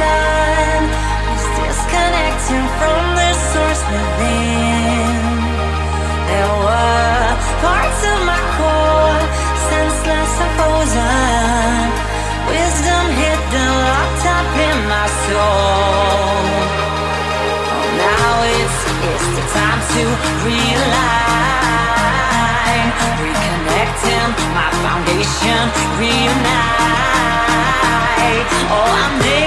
connection is disconnecting from the source within. There were parts of my core, senseless and frozen, wisdom hidden, locked up in my soul. Oh, now it's the time to realign, reconnecting my foundation, reunite. Oh, I'm there.